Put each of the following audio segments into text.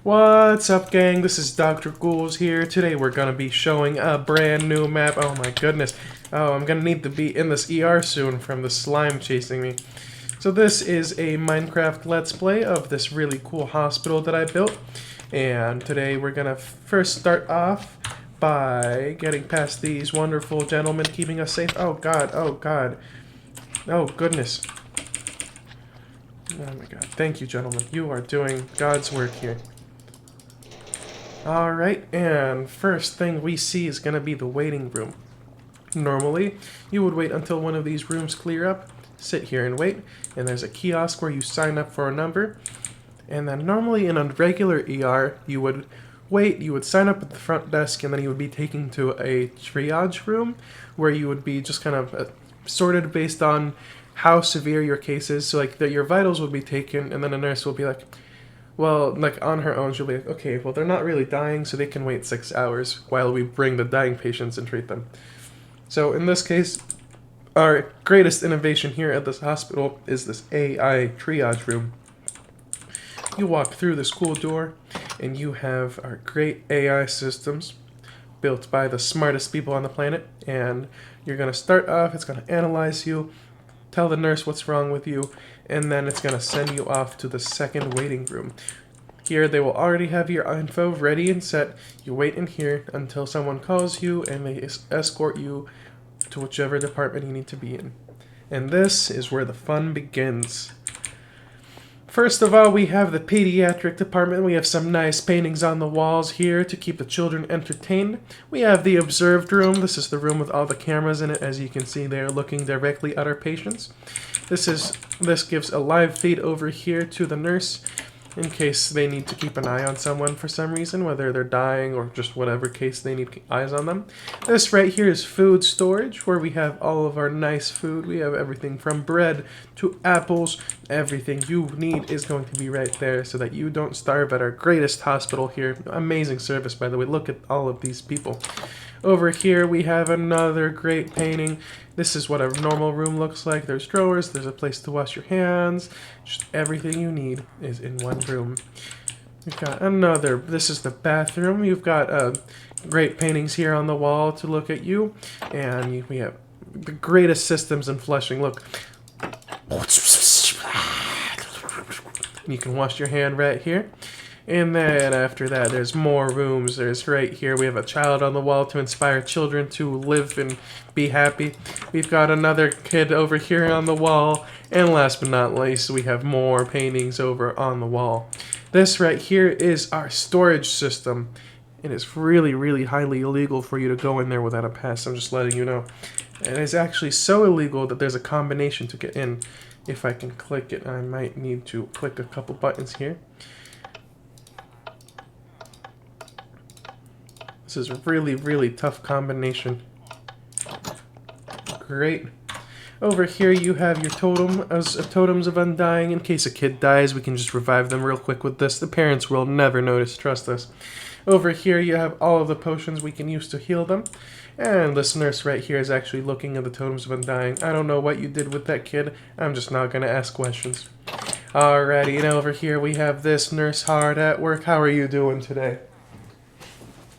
What's up, gang? This is Dr. Ghouls here. Today we're gonna be showing a brand new map. Oh my goodness. Oh, I'm gonna need to be in this ER soon from the slime chasing me. So this is a Minecraft Let's Play of this really cool hospital that I built. And today we're gonna first start off by getting past these wonderful gentlemen keeping us safe. Oh god, oh god. Oh goodness. Oh my god. Thank you, gentlemen. You are doing God's work here. Alright, and first thing we see is going to be the waiting room. Normally, you would wait until one of these rooms clear up, sit here and wait, and there's a kiosk where you sign up for a number. And then normally in a regular ER, you would wait, you would sign up at the front desk, and then you would be taken to a triage room where you would be just kind of sorted based on how severe your case is. So like your vitals would be taken, and then a nurse will be like, well, like on her own, she'll be like, okay, well, they're not really dying, so they can wait 6 hours while we bring the dying patients and treat them. So in this case, our greatest innovation here at this hospital is this AI triage room. You walk through this cool door, and you have our great AI systems built by the smartest people on the planet, and you're going to start off, it's going to analyze you, tell the nurse what's wrong with you, and then it's going to send you off to the second waiting room. Here they will already have your info ready and set. You wait in here until someone calls you and they escort you to whichever department you need to be in. And this is where the fun begins. First of all, we have the pediatric department. We have some nice paintings on the walls here to keep the children entertained. We have the observed room. This is the room with all the cameras in it. As you can see, they're looking directly at our patients. This gives a live feed over here to the nurse in case they need to keep an eye on someone for some reason, whether they're dying or just whatever case they need eyes on them. This right here is food storage, where we have all of our nice food. We have everything from bread to apples. Everything you need is going to be right there so that you don't starve at our greatest hospital here. Amazing service, by the way. Look at all of these people. Over here we have another great painting. This is what a normal room looks like. There's drawers, there's a place to wash your hands. Just everything you need is in one room. We've got another, this is the bathroom. You've got great paintings here on the wall to look at you. And we have the greatest systems in Flushing. Look. You can wash your hand right here. And then after that, there's more rooms. There's right here, we have a child on the wall to inspire children to live and be happy. We've got another kid over here on the wall. And last but not least, we have more paintings over on the wall. This right here is our storage system. It is really, really highly illegal for you to go in there without a pass. I'm just letting you know. And it's actually so illegal that there's a combination to get in. If I can click it, I might need to click a couple buttons here. This is a really, really tough combination. Great. Over here you have your totems of undying. In case a kid dies, we can just revive them real quick with this. The parents will never notice, trust us. Over here you have all of the potions we can use to heal them. And this nurse right here is actually looking at the totems of undying. I don't know what you did with that kid. I'm just not going to ask questions. Alrighty, and over here we have this nurse hard at work. How are you doing today?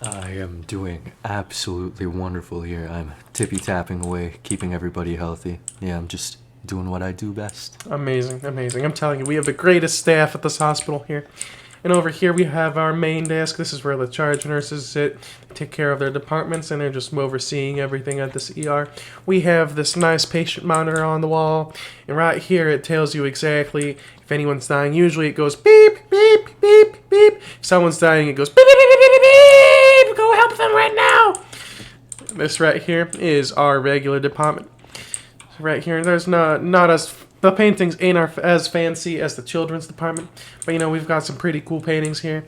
I am doing absolutely wonderful here. I'm tippy-tapping away, keeping everybody healthy. Yeah, I'm just doing what I do best. Amazing, amazing. I'm telling you, we have the greatest staff at this hospital here. And over here we have our main desk. This is where the charge nurses sit, take care of their departments, and they're just overseeing everything at this ER. We have this nice patient monitor on the wall, and right here it tells you exactly if anyone's dying. Usually it goes beep, beep, beep, beep. If someone's dying, it goes beep, beep, beep, beep, beep, beep. Go help them right now. This right here is our regular department. Right here, there's not as... The paintings ain't as fancy as the children's department, but you know, we've got some pretty cool paintings here.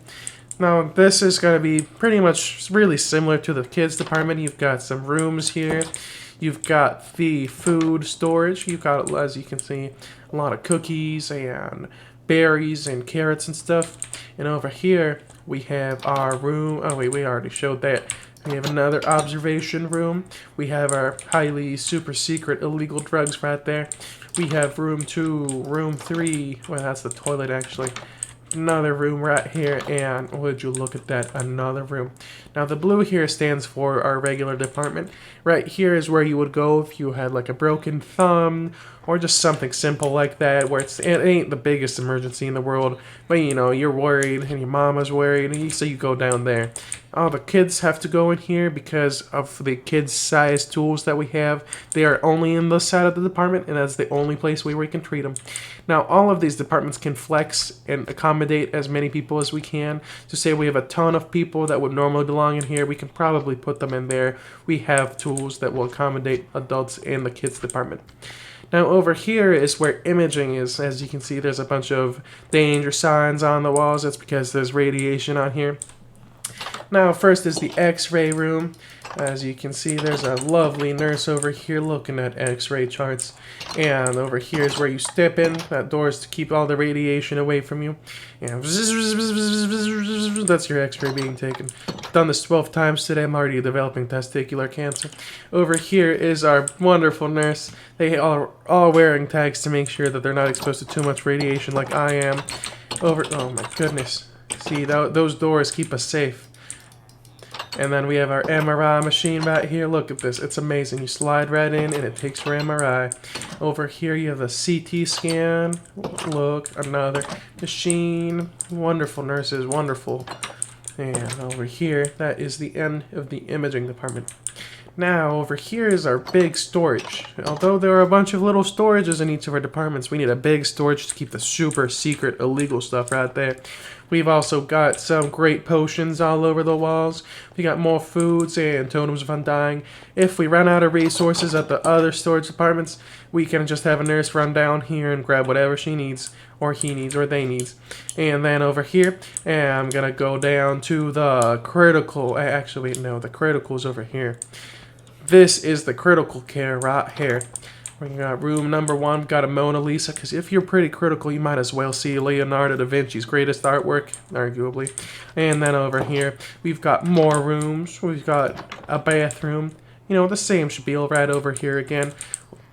Now, this is going to be pretty much really similar to the kids department. You've got some rooms here. You've got the food storage. You've got, as you can see, a lot of cookies and berries and carrots and stuff. And over here, we have our room. Oh, wait, we already showed that. We have another observation room. We have our highly super secret illegal drugs right there. We have room 2, room 3. Well, that's the toilet, actually. another room right here, and would you look at that, another room. Now the blue here stands for our regular department. Right here is where you would go if you had like a broken thumb or just something simple like that, where it ain't the biggest emergency in the world, but you know, you're worried and your mama's worried, and so you go down there. All the kids have to go in here because of the kids' size tools that we have. They are only in this side of the department, and that's the only place where we can treat them. Now, all of these departments can flex and accommodate as many people as we can. So say we have a ton of people that would normally belong in here, we can probably put them in there. We have tools that will accommodate adults in the kids department. Now over here is where imaging is. As you can see, there's a bunch of danger signs on the walls. That's because there's radiation on here. Now first is the x-ray room. As you can see, there's a lovely nurse over here looking at x-ray charts. And over here is where you step in. That door is to keep all the radiation away from you. And that's your x-ray being taken. I've done this 12 times today. I'm already developing testicular cancer. Over here is our wonderful nurse. They are all wearing tags to make sure that they're not exposed to too much radiation like I am. Oh my goodness. See, those doors keep us safe. And then we have our MRI machine right here. Look at this. It's amazing. You slide right in and it takes your MRI. Over here you have the CT scan. Look, another machine. Wonderful nurses. Wonderful. And over here, that is the end of the imaging department. Now, over here is our big storage. Although there are a bunch of little storages in each of our departments, we need a big storage to keep the super secret illegal stuff right there. We've also got some great potions all over the walls. We got more foods and totems of undying. If we run out of resources at the other storage departments, we can just have a nurse run down here and grab whatever she needs, or he needs, or they needs. And then over here, I'm gonna go down to the critical. Actually, no, the critical's over here. This is the critical care right here. We got room number 1. We've got a Mona Lisa, because if you're pretty critical, you might as well see Leonardo da Vinci's greatest artwork, arguably. And then over here, we've got more rooms. We've got a bathroom. You know, the same spiel right over here again.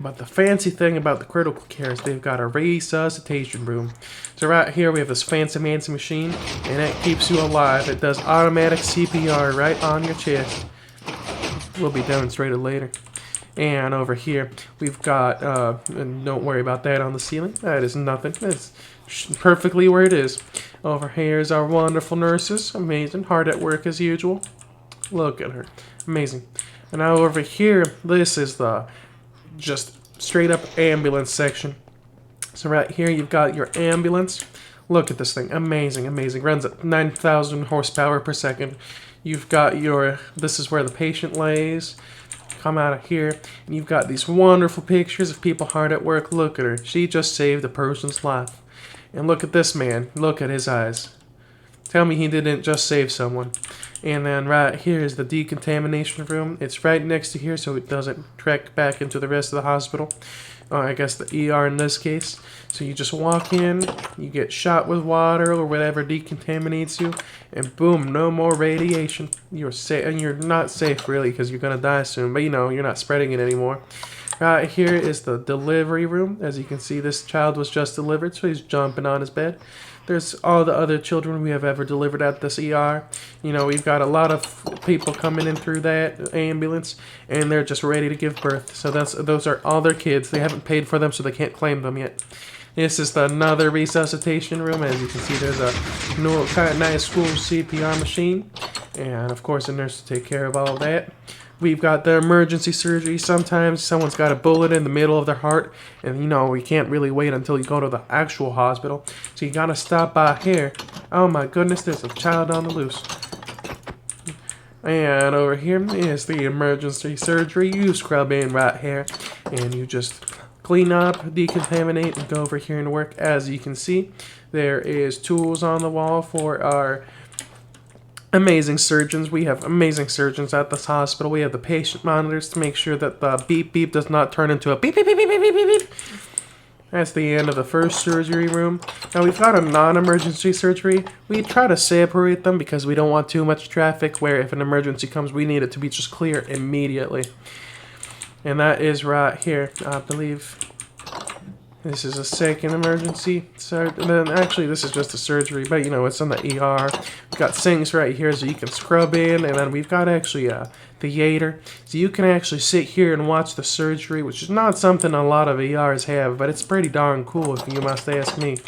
But the fancy thing about the critical care is they've got a resuscitation room. So right here we have this fancy machine, and it keeps you alive. It does automatic CPR right on your chest. Will be demonstrated later. And over here we've got and don't worry about that on the ceiling. That is nothing. It's perfectly where it is. Over here is our wonderful nurses. Amazing. Hard at work as usual. Look at her. Amazing. And now over here, this is the just straight up ambulance section. So right here you've got your ambulance. Look at this thing. Amazing, amazing. Runs at 9,000 horsepower per second. You've got this is where the patient lays. Come out of here, and you've got these wonderful pictures of people hard at work. Look at her. She just saved a person's life. And look at this man. Look at his eyes. Tell me he didn't just save someone. And then right here is the decontamination room. It's right next to here so it doesn't trek back into the rest of the hospital. I guess the ER in this case. So you just walk in, you get shot with water or whatever decontaminates you, and boom, no more radiation. You're safe, and you're not safe really because you're gonna die soon. But you know, you're not spreading it anymore. Right here is the delivery room. As you can see, this child was just delivered, so he's jumping on his bed. There's all the other children we have ever delivered at this ER. You know, we've got a lot of people coming in through that ambulance, and they're just ready to give birth. So those are all their kids. They haven't paid for them, so they can't claim them yet. This is another resuscitation room. As you can see, there's a new, kind of nice school CPR machine, and of course a nurse to take care of all of that. We've got the emergency surgery. Sometimes someone's got a bullet in the middle of their heart, and you know, we can't really wait until you go to the actual hospital. So you gotta stop by here. Oh my goodness, there's a child on the loose. And over here is the emergency surgery. You scrub in right here, and you just clean up, decontaminate, and go over here and work. As you can see, there is tools on the wall for our amazing surgeons. We have amazing surgeons at this hospital. We have the patient monitors to make sure that the beep beep does not turn into a beep beep beep beep beep beep beep. That's the end of the first surgery room. Now we've got a non-emergency surgery. We try to separate them because we don't want too much traffic, where if an emergency comes, we need it to be just clear immediately. And that is right here, I believe. This is a second emergency. So, and then actually, this is just a surgery, but you know, it's in the ER. We've got sinks right here so you can scrub in, and then we've got actually a theater. So you can actually sit here and watch the surgery, which is not something a lot of ERs have, but it's pretty darn cool if you must ask me.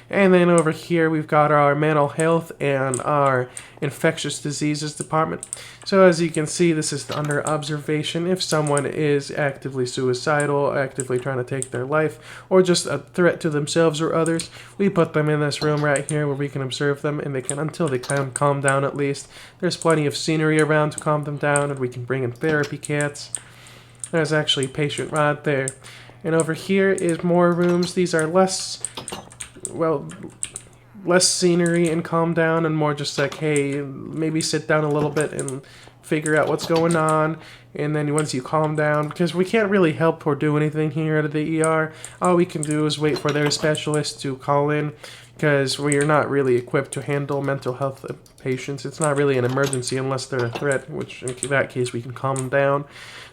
And then over here we've got our mental health and our infectious diseases department. So as you can see, this is under observation. If someone is actively suicidal, actively trying to take their life, or just a threat to themselves or others, we put them in this room right here where we can observe them, and they can, until they can calm down at least. There's plenty of scenery around to calm them down, and we can bring in therapy cats. There's actually a patient right there. And over here is more rooms. These are less scenery and calm down, and more just like, hey, maybe sit down a little bit and figure out what's going on. And then once you calm down, because we can't really help or do anything here at the ER, all we can do is wait for their specialist to call in, because we are not really equipped to handle mental health patients. It's not really an emergency unless they're a threat, which in that case we can calm them down.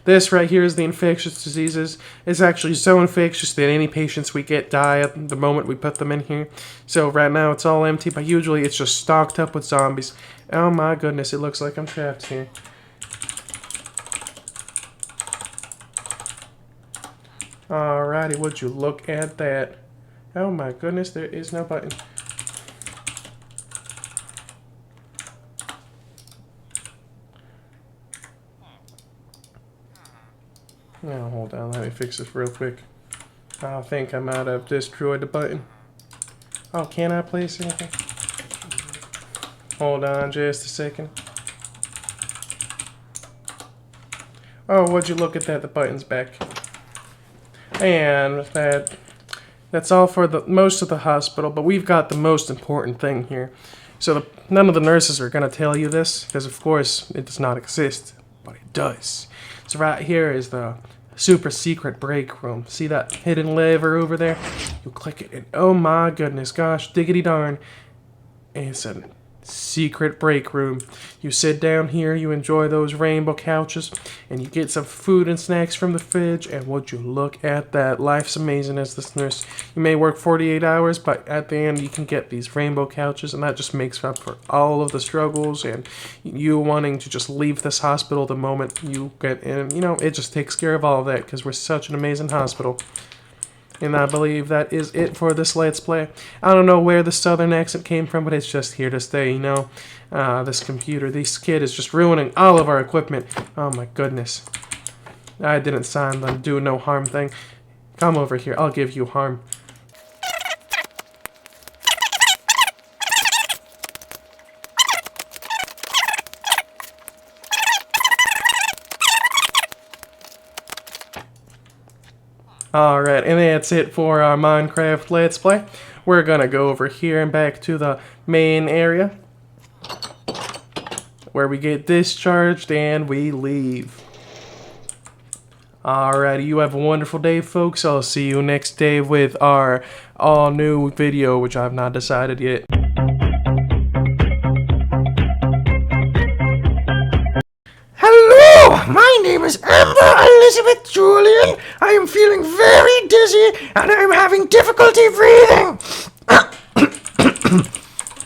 This right here is the infectious diseases. It's actually so infectious that any patients we get die at the moment we put them in here. So right now it's all empty, but usually it's just stocked up with zombies. Oh my goodness, it looks like I'm trapped here. Alrighty, would you look at that? Oh my goodness, there is no button. Now, hold on, let me fix this real quick. I think I might have destroyed the button. Oh, can I place anything? Hold on just a second. Oh, would you look at that, the button's back. And that's all for most of the hospital, but we've got the most important thing here. So none of the nurses are going to tell you this, because of course it does not exist, but it does. So right here is the super secret break room. See that hidden lever over there? You click it and oh my goodness, gosh, diggity darn. It's a secret break room. You sit down here, you enjoy those rainbow couches, and you get some food and snacks from the fridge, and would you look at that? Life's amazing as this nurse. You may work 48 hours, but at the end you can get these rainbow couches, and that just makes up for all of the struggles and you wanting to just leave this hospital the moment you get in. You know, it just takes care of all of that because we're such an amazing hospital. And I believe that is it for this Let's Play. I don't know where the southern accent came from, but it's just here to stay, you know. This kid is just ruining all of our equipment. Oh my goodness. I didn't sign the do no harm thing. Come over here, I'll give you harm. Alright, and that's it for our Minecraft Let's Play. We're gonna go over here and back to the main area, where we get discharged and we leave. Alrighty, you have a wonderful day, folks. I'll see you next day with our all-new video, which I've not decided yet. Hello, my name is Amber Elizabeth Julian. I am feeling very dizzy and I'm having difficulty breathing.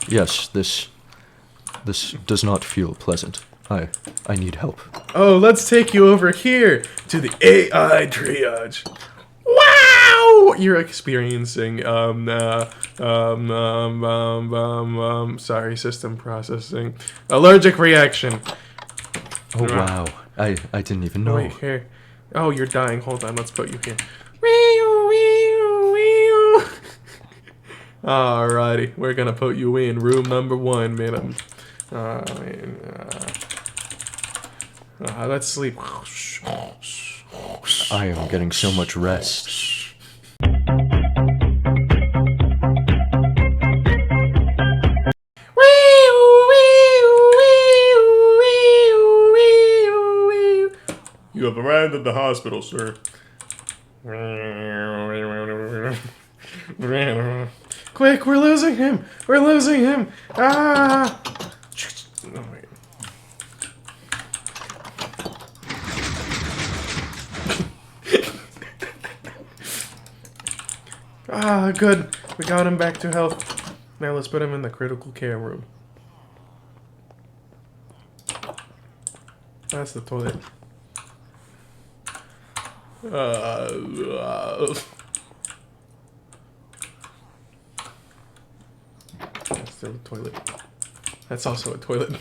Yes, this does not feel pleasant. I need help. Oh, let's take you over here to the AI triage. Wow! You're experiencing, sorry, system processing. Allergic reaction. Oh wow, I didn't even know. Wait, here. Oh, you're dying. Hold on, let's put you here. Alrighty, we're gonna put you in room number 1, man. Let's sleep. I am getting so much rest. You have arrived at the hospital, sir. Quick, we're losing him! We're losing him! Ah! Oh, wait. Ah, good. We got him back to health. Now let's put him in the critical care room. That's the toilet. That's still a toilet. That's also a toilet.